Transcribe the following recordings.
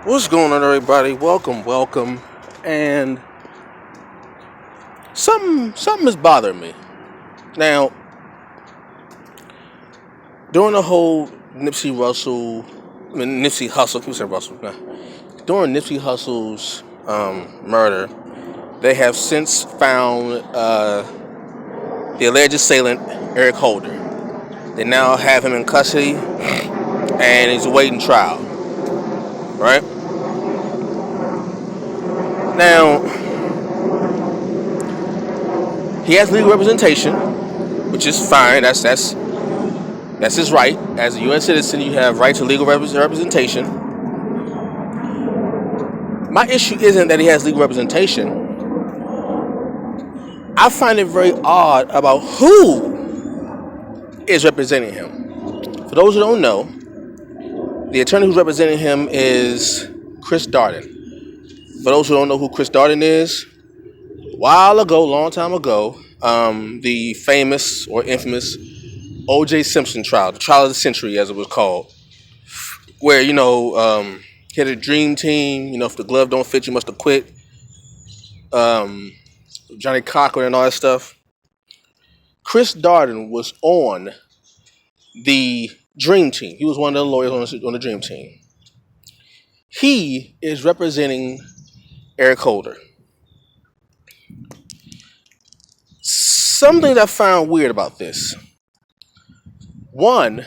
What's going on, everybody? Welcome. And something is bothering me now. During the whole Nipsey Hussle, keep saying Russell. Nah. During Nipsey Hussle's murder, they have since found the alleged assailant, Eric Holder. They now have him in custody, and he's awaiting trial. Right now, he has legal representation, which is fine. That's his right. As a U.S. citizen, you have right to legal representation. My issue isn't that he has legal representation. I find it very odd about who is representing him. For those who don't know, the attorney who's representing him is Chris Darden. For those who don't know who Chris Darden is, a while ago, long time ago, the famous or infamous O.J. Simpson trial, the trial of the century, as it was called, where he had a dream team. If the glove don't fit, you must have quit. Um, Johnny Cochran and all that stuff. Chris Darden was on the Dream Team. He was one of the lawyers on the Dream Team. He is representing Eric Holder. Some things I found weird about this. One,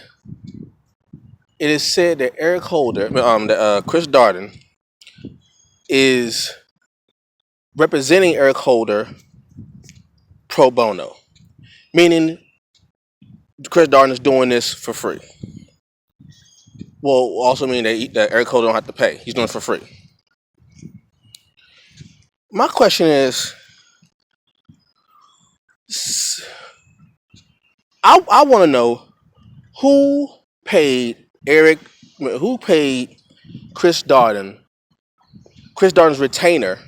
it is said that Chris Darden is representing Eric Holder pro bono, meaning Chris Darden is doing this for free. Well, also mean that Eric Holder don't have to pay. He's doing it for free. My question is, I want to know who paid Chris Darden's retainer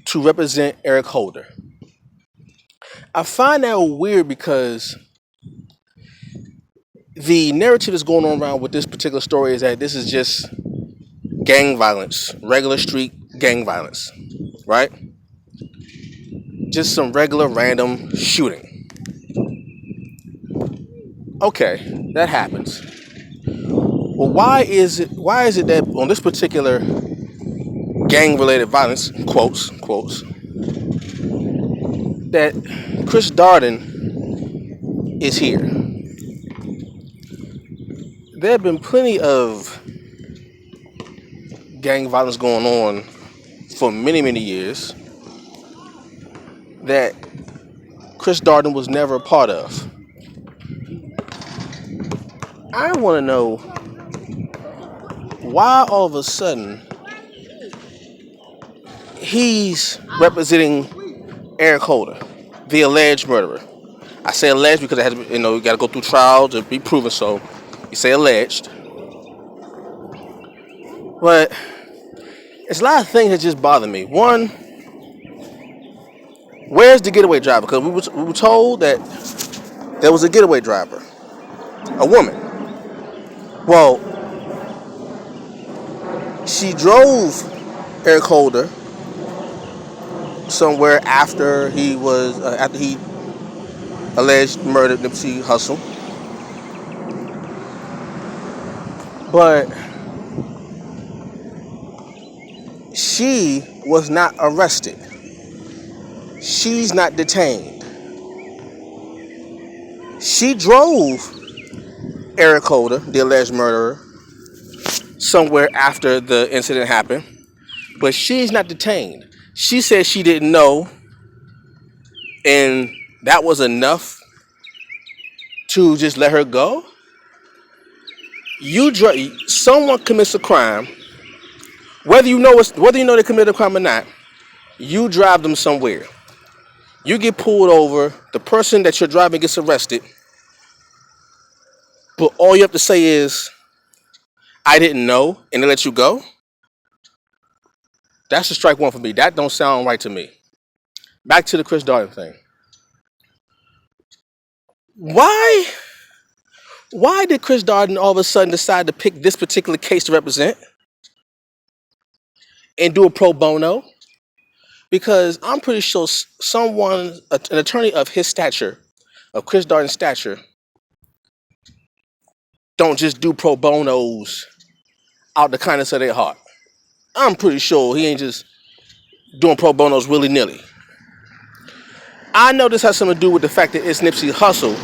to represent Eric Holder. I find that weird because the narrative that's going on around with this particular story is that this is just gang violence, regular street gang violence, right? Just some regular random shooting. Okay, that happens. Well, why is it that on this particular gang related violence, quotes, that Chris Darden is here? There have been plenty of gang violence going on for many, many years that Chris Darden was never a part of. I want to know why all of a sudden he's representing Eric Holder, the alleged murderer. I say alleged because it has to be, you got to go through trial to be proven. So you say alleged, but it's a lot of things that just bother me. One, where's the getaway driver? Because we were told that there was a getaway driver, a woman. Well, she drove Eric Holder somewhere after he alleged murdered Nipsey Hussle, but she was not arrested. She's not detained. She drove Eric Holder, the alleged murderer, somewhere after the incident happened, but she's not detained. She said she didn't know, and that was enough to just let her go. Someone commits a crime, whether you know they committed a crime or not. You drive them somewhere. You get pulled over. The person that you're driving gets arrested, but all you have to say is, "I didn't know," and they let you go. That's a strike one for me. That don't sound right to me. Back to the Chris Darden thing. Why did Chris Darden all of a sudden decide to pick this particular case to represent? and do a pro bono? Because I'm pretty sure an attorney of his stature, of Chris Darden's stature, don't just do pro bonos out the kindness of their heart. I'm pretty sure he ain't just doing pro bonos willy nilly. I know this has something to do with the fact that it's Nipsey Hussle,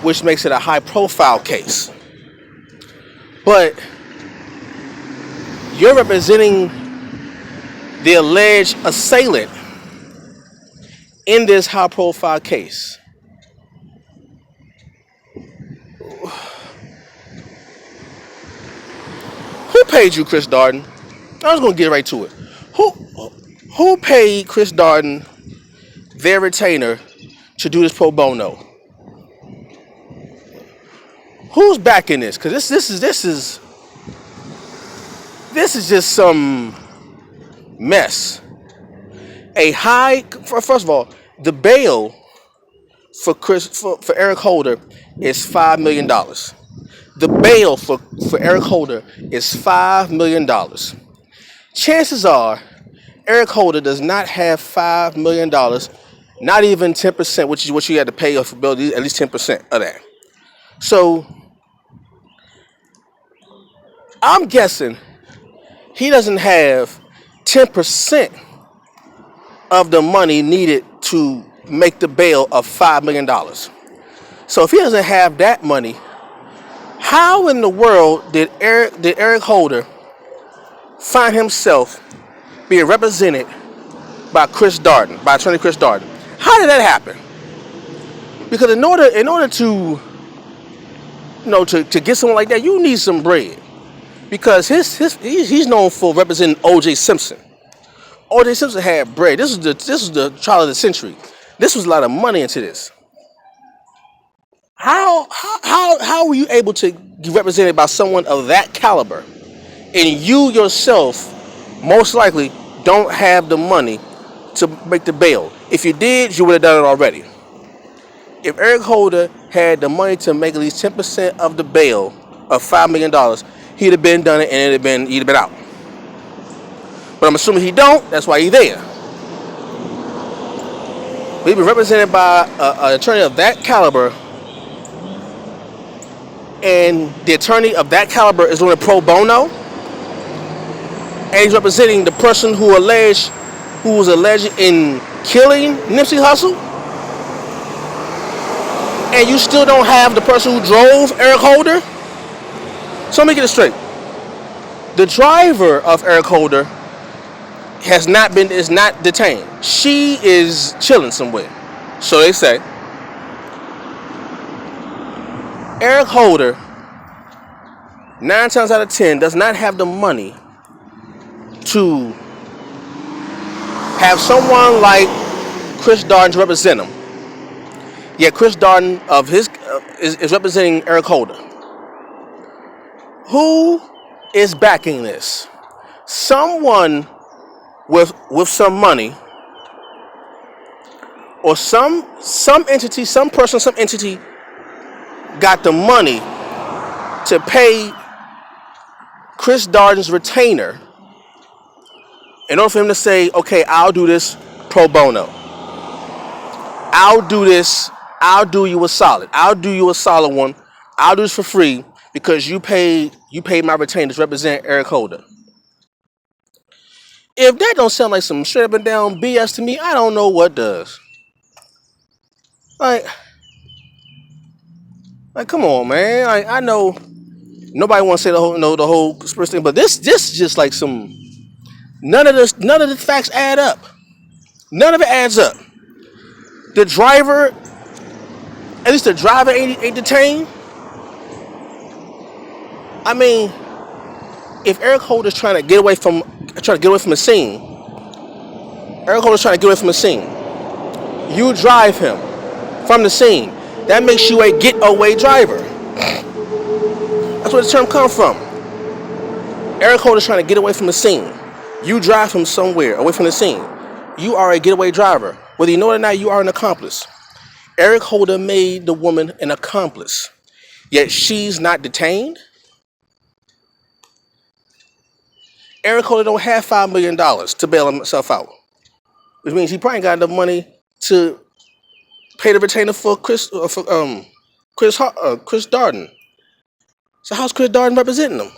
which makes it a high profile case. But you're representing the alleged assailant in this high profile case. Who paid you, Chris Darden? I was going to get right to it. Who paid Chris Darden, their retainer, to do this pro bono? Who's backing this? Because this is just some mess. First of all, the bail for Eric Holder is $5 million. The bail for Eric Holder is $5 million. Chances are, Eric Holder does not have $5 million, not even 10%, which is what you had to pay for bail, at least 10% of that. So, I'm guessing he doesn't have 10% of the money needed to make the bail of $5 million. So if he doesn't have that money, how in the world did Eric Holder find himself being represented by attorney Chris Darden? How did that happen? Because in order to get someone like that, you need some bread. Because he's known for representing O.J. Simpson. O.J. Simpson had bread. This was the trial of the century. This was a lot of money into this. How were you able to get represented by someone of that caliber, and you yourself most likely don't have the money to make the bail? If you did, you would have done it already. If Eric Holder had the money to make at least 10% of the bail of $5 million, he'd have been done it, and he'd have been out. But I'm assuming he don't. That's why he's there. We've been represented by an attorney of that caliber, and the attorney of that caliber is doing a pro bono, and he's representing the person who was alleged in killing Nipsey Hussle, and you still don't have the person who drove Eric Holder. So let me get it straight. The driver of Eric Holder is not detained. She is chilling somewhere. So they say. Eric Holder, 9 times out of 10, does not have the money to have someone like Chris Darden to represent him. Yet Chris Darden is representing Eric Holder. Who is backing this? Someone with some money, or some entity, some person, some entity got the money to pay Chris Darden's retainer in order for him to say, okay, I'll do this pro bono. I'll do this. I'll do you a solid. I'll do you a solid one. I'll do this for free because you paid my retainer to represent Eric Holder. If that don't sound like some straight up and down BS to me, I don't know what does. Like come on, man. I know nobody wants to say the whole conspiracy thing, but this is just like some. None of the facts add up. None of it adds up. The driver, at least the driver ain't detained. I mean, if Eric Holder's trying to get away from the scene, you drive him from the scene. That makes you a getaway driver. That's where the term comes from. Eric Holder's trying to get away from the scene. You drive him somewhere away from the scene. You are a getaway driver. Whether you know it or not, you are an accomplice. Eric Holder made the woman an accomplice. Yet she's not detained. Eric Holder don't have $5 million to bail himself out, which means he probably got enough money to pay the retainer for Chris Darden. So how's Chris Darden representing him?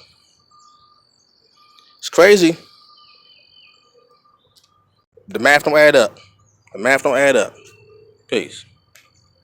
It's crazy. The math don't add up. The math don't add up. Peace.